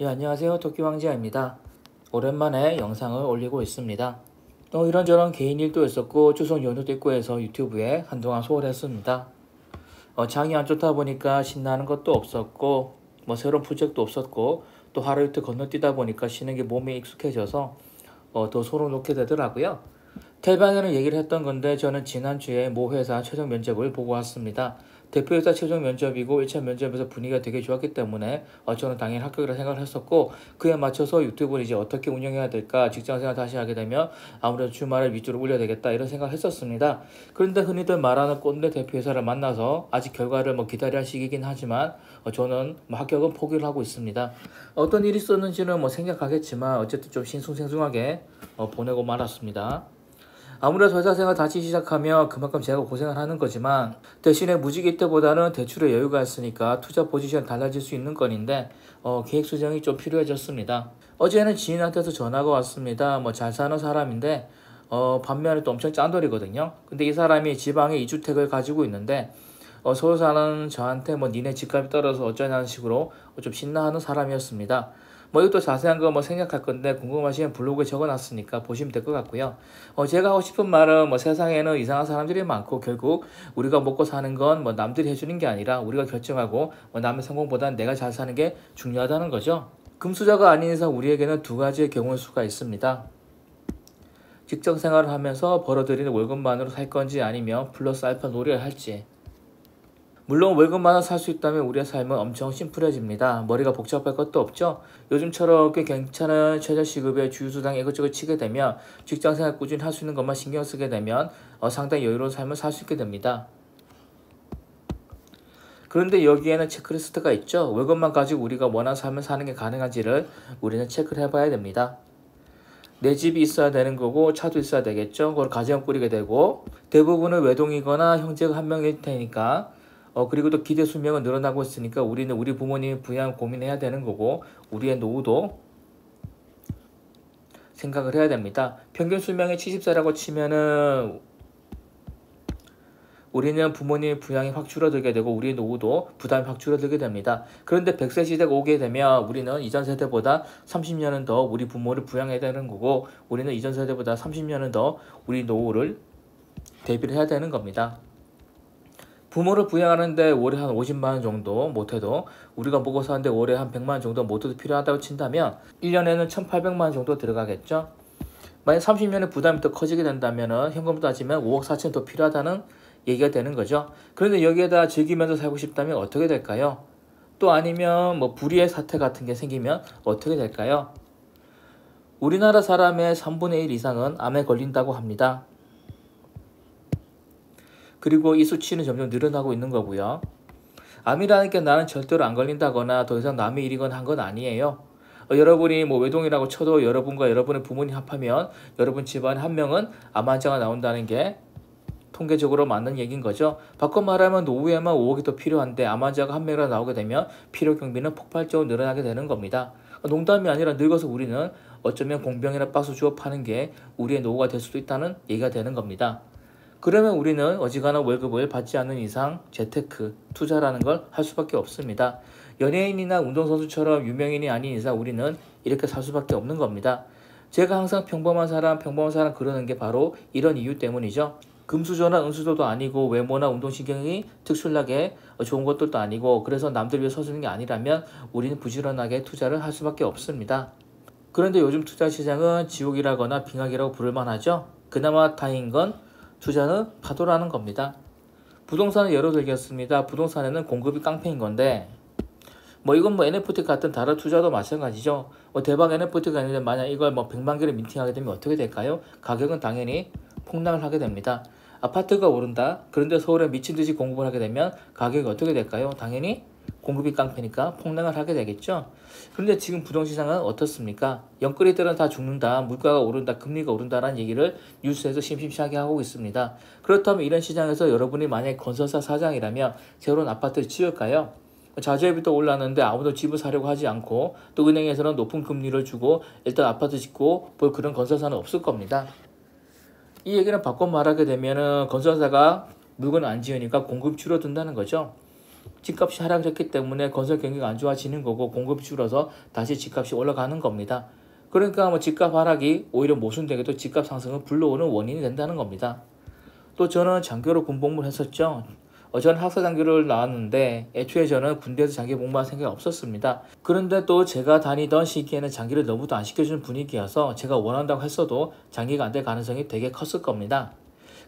예, 안녕하세요. 토끼왕지아입니다. 오랜만에 영상을 올리고 있습니다. 이런저런 개인 일도 있었고 추석 연휴도 있고 해서 유튜브에 한동안 소홀했습니다. 장이 안 좋다 보니까 신나는 것도 없었고 새로운 프로젝트도 없었고 또 하루 이틀 건너뛰다 보니까 쉬는 게 몸에 익숙해져서 더 손을 놓게 되더라고요. 텔방에는 얘기를 했던 건데 저는 지난주에 모 회사 최종 면접을 보고 왔습니다. 대표회사 최종 면접이고 1차 면접에서 분위기가 되게 좋았기 때문에 저는 당연히 합격이라 생각을 했었고 그에 맞춰서 유튜브를 이제 어떻게 운영해야 될까 직장생활 다시 하게 되면 아무래도 주말을 위주로 올려야 되겠다 이런 생각을 했었습니다. 그런데 흔히들 말하는 꼰대 대표회사를 만나서 아직 결과를 기다려야 할 시기긴 하지만 저는 합격은 포기를 하고 있습니다. 어떤 일이 있었는지는 생략하겠지만 어쨌든 좀 싱숭생숭하게 보내고 말았습니다. 아무래도 회사 생활 다시 시작하면 그만큼 제가 고생을 하는 거지만 대신에 무직일 때보다는 대출에 여유가 있으니까 투자 포지션 달라질 수 있는 건인데 계획 수정이 좀 필요해졌습니다. 어제는 지인한테서 전화가 왔습니다. 잘 사는 사람인데 반면에 또 엄청 짠돌이거든요. 근데 이 사람이 지방에 2주택을 가지고 있는데 서울 사는 저한테 니네 집값이 떨어져서 어쩌냐는 식으로 좀 신나하는 사람이었습니다. 이것도 자세한 거 생략할 건데 궁금하시면 블로그에 적어놨으니까 보시면 될 것 같고요. 제가 하고 싶은 말은 세상에는 이상한 사람들이 많고 결국 우리가 먹고 사는 건 남들이 해주는 게 아니라 우리가 결정하고 남의 성공보다는 내가 잘 사는 게 중요하다는 거죠. 금수저가 아닌 이상 우리에게는 두 가지의 경우의 수가 있습니다. 직장 생활을 하면서 벌어들이는 월급만으로 살 건지 아니면 플러스 알파 노래를 할지. 물론 월급만으로 살 수 있다면 우리의 삶은 엄청 심플해집니다. 머리가 복잡할 것도 없죠. 요즘처럼 꽤 괜찮은 최저시급에 주휴수당 이것저것 치게 되면 직장생활 꾸준히 할 수 있는 것만 신경 쓰게 되면 상당히 여유로운 삶을 살 수 있게 됩니다. 그런데 여기에는 체크리스트가 있죠. 월급만 가지고 우리가 원하는 삶을 사는 게 가능한지를 우리는 체크를 해봐야 됩니다. 내 집이 있어야 되는 거고 차도 있어야 되겠죠. 그걸 가정 꾸리게 되고 대부분은 외동이거나 형제가 한 명일 테니까 그리고 또 기대 수명은 늘어나고 있으니까 우리는 우리 부모님 부양 고민해야 되는 거고 우리의 노후도 생각을 해야 됩니다. 평균 수명이 70세라고 치면은 우리는 부모님 부양이 확 줄어들게 되고 우리의 노후도 부담이 확 줄어들게 됩니다. 그런데 100세 시대가 오게 되면 우리는 이전 세대보다 30년은 더 우리 부모를 부양해야 되는 거고 우리는 이전 세대보다 30년은 더 우리 노후를 대비를 해야 되는 겁니다. 부모를 부양하는데 월에 한 50만 원 정도 못해도 우리가 먹고 사는데 월에 한 100만 원 정도 못해도 필요하다고 친다면 1년에는 1,800만 원 정도 들어가겠죠. 만약 30년의 부담이 더 커지게 된다면 현금으로 따지면 5억 4천 더 필요하다는 얘기가 되는 거죠. 그런데 여기에다 즐기면서 살고 싶다면 어떻게 될까요? 또 아니면 불의의 사태 같은 게 생기면 어떻게 될까요? 우리나라 사람의 3분의 1 이상은 암에 걸린다고 합니다. 그리고 이 수치는 점점 늘어나고 있는 거고요. 암이라는 게 나는 절대로 안 걸린다거나 더 이상 남의 일이거나 한 건 아니에요. 여러분이 외동이라고 쳐도 여러분과 여러분의 부모님 합하면 여러분 집안 한 명은 암 환자가 나온다는 게 통계적으로 맞는 얘기인 거죠. 바꿔 말하면 노후에만 5억이 더 필요한데 암 환자가 한 명이라 나오게 되면 필요 경비는 폭발적으로 늘어나게 되는 겁니다. 농담이 아니라 늙어서 우리는 어쩌면 공병이나 박스 주워 파는 게 우리의 노후가 될 수도 있다는 얘기가 되는 겁니다. 그러면 우리는 어지간한 월급을 받지 않는 이상 재테크, 투자라는 걸 할 수밖에 없습니다. 연예인이나 운동선수처럼 유명인이 아닌 이상 우리는 이렇게 살 수밖에 없는 겁니다. 제가 항상 평범한 사람 그러는 게 바로 이런 이유 때문이죠. 금수저나 은수저도 아니고 외모나 운동신경이 특출나게 좋은 것들도 아니고 그래서 남들 위해 서주는 게 아니라면 우리는 부지런하게 투자를 할 수밖에 없습니다. 그런데 요즘 투자 시장은 지옥이라거나 빙하기라고 부를만 하죠. 그나마 다행인 건 투자는 파도라는 겁니다. 부동산은 예로 들겠습니다. 부동산에는 공급이 깡패인 건데 이건 NFT 같은 다른 투자도 마찬가지죠. 대박 NFT가 있는데 만약 이걸 100만 개를 민팅하게 되면 어떻게 될까요? 가격은 당연히 폭락을 하게 됩니다. 아파트가 오른다. 그런데 서울에 미친 듯이 공급을 하게 되면 가격이 어떻게 될까요? 당연히 공급이 깡패니까 폭락을 하게 되겠죠. 그런데 지금 부동시장은 어떻습니까? 영끌이들은 다 죽는다, 물가가 오른다, 금리가 오른다라는 얘기를 뉴스에서 심심찮게 하고 있습니다. 그렇다면 이런 시장에서 여러분이 만약 건설사 사장이라면 새로운 아파트를 지을까요? 자재비도 올랐는데 아무도 집을 사려고 하지 않고 또 은행에서는 높은 금리를 주고 일단 아파트 짓고 볼 그런 건설사는 없을 겁니다. 이 얘기는 바꿔 말하게 되면 건설사가 물건을 안 지으니까 공급이 줄어든다는 거죠. 집값이 하락했기 때문에 건설 경기가 안 좋아지는 거고 공급이 줄어서 다시 집값이 올라가는 겁니다. 그러니까 뭐 집값 하락이 오히려 모순되게도 집값 상승을 불러오는 원인이 된다는 겁니다. 또 저는 장교로 군복무를 했었죠. 저는 학사 장교를 나왔는데 애초에 저는 군대에서 장기 복무할 생각이 없었습니다. 그런데 또 제가 다니던 시기에는 장기를 너무도 안 시켜주는 분위기여서 제가 원한다고 했어도 장기가 안 될 가능성이 되게 컸을 겁니다.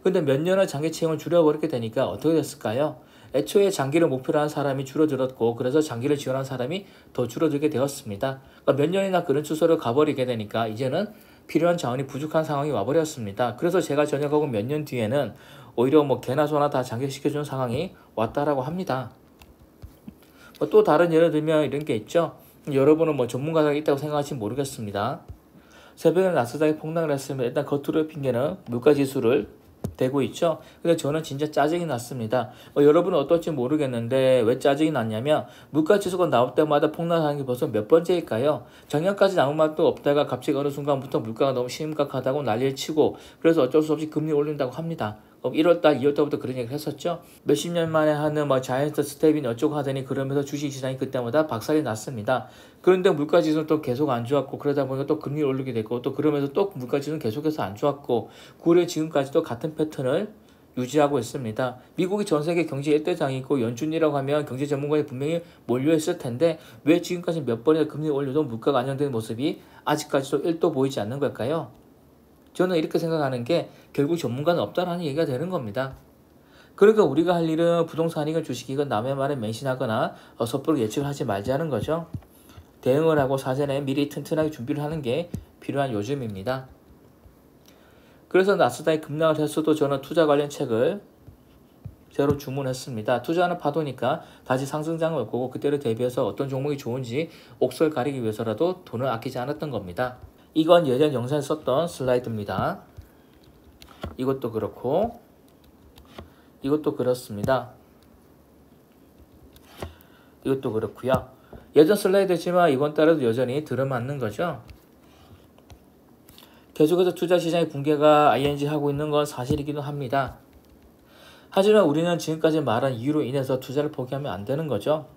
근데 몇 년을 장기 채용을 줄여버리게 되니까 어떻게 됐을까요? 애초에 장기를 목표로 한 사람이 줄어들었고 그래서 장기를 지원한 사람이 더 줄어들게 되었습니다. 그러니까 몇 년이나 그런 추세로 가버리게 되니까 이제는 필요한 자원이 부족한 상황이 와버렸습니다. 그래서 제가 전역하고 몇 년 뒤에는 오히려 뭐 개나 소나 다 장기시켜주는 상황이 왔다라고 합니다. 또 다른 예를 들면 이런 게 있죠. 여러분은 뭐 전문가가 있다고 생각할지 모르겠습니다. 새벽에 나스닥이 폭락을 했으면 일단 겉으로의 핑계는 물가지수를 대고 있죠. 근데 저는 진짜 짜증이 났습니다. 여러분은 어떨지 모르겠는데 왜 짜증이 났냐면 물가지수가 나올 때마다 폭락하는 게 벌써 몇 번째일까요? 작년까지 아무 말도 없다가 갑자기 어느 순간부터 물가가 너무 심각하다고 난리를 치고 그래서 어쩔 수 없이 금리 올린다고 합니다. 1월달, 2월달부터 그런 얘기를 했었죠. 몇십 년 만에 하는 뭐 자이언트 스텝인 어쩌고 하더니 그러면서 주식시장이 그때마다 박살이 났습니다. 그런데 물가지수는 또 계속 안 좋았고 그러다 보니까 또 금리를 올리게 됐고 또 그러면서 또 물가지수는 계속해서 안 좋았고 9월에 지금까지도 같은 패턴을 유지하고 있습니다. 미국이 전 세계 경제 1대장이고 연준이라고 하면 경제 전문가에 분명히 몰려있을 텐데 왜 지금까지 몇 번이나 금리를 올려도 물가가 안정되는 모습이 아직까지도 1도 보이지 않는 걸까요? 저는 이렇게 생각하는 게 결국 전문가는 없다라는 얘기가 되는 겁니다. 그러니까 우리가 할 일은 부동산이건 주식이건 남의 말에 맹신하거나 섣부르게 예측을 하지 말자는 거죠. 대응을 하고 사전에 미리 튼튼하게 준비를 하는 게 필요한 요즘입니다. 그래서 나스닥이 급락을 했어도 저는 투자 관련 책을 새로 주문했습니다. 투자하는 파도니까 다시 상승장을 올 거고 그때를 대비해서 어떤 종목이 좋은지 옥석을 가리기 위해서라도 돈을 아끼지 않았던 겁니다. 이건 예전 영상에 썼던 슬라이드입니다. 이것도 그렇고 이것도 그렇습니다. 이것도 그렇고요. 예전 슬라이드지만 이번 달에도 여전히 들어맞는 거죠. 계속해서 투자시장의 붕괴가 ING하고 있는 건 사실이기도 합니다. 하지만 우리는 지금까지 말한 이유로 인해서 투자를 포기하면 안 되는 거죠.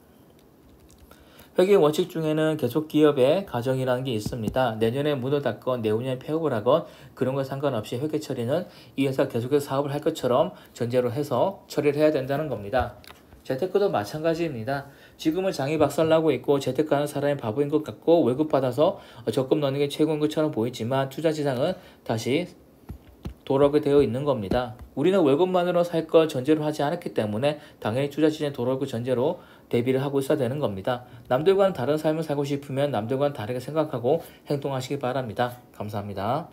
회계 원칙 중에는 계속 기업의 가정이라는 게 있습니다. 내년에 문을 닫건 내후년에 폐업을 하건 그런 거 상관없이 회계 처리는 이 회사가 계속해서 사업을 할 것처럼 전제로 해서 처리를 해야 된다는 겁니다. 재테크도 마찬가지입니다. 지금은 장이 박살나고 있고 재테크하는 사람이 바보인 것 같고 월급 받아서 적금 넣는 게 최고인 것처럼 보이지만 투자 시장은 다시 돌아오게 되어 있는 겁니다. 우리는 월급만으로 살 걸 전제로 하지 않았기 때문에 당연히 투자 시장에 돌아올 걸 전제로 대비를 하고 있어야 되는 겁니다. 남들과는 다른 삶을 살고 싶으면 남들과는 다르게 생각하고 행동하시기 바랍니다. 감사합니다.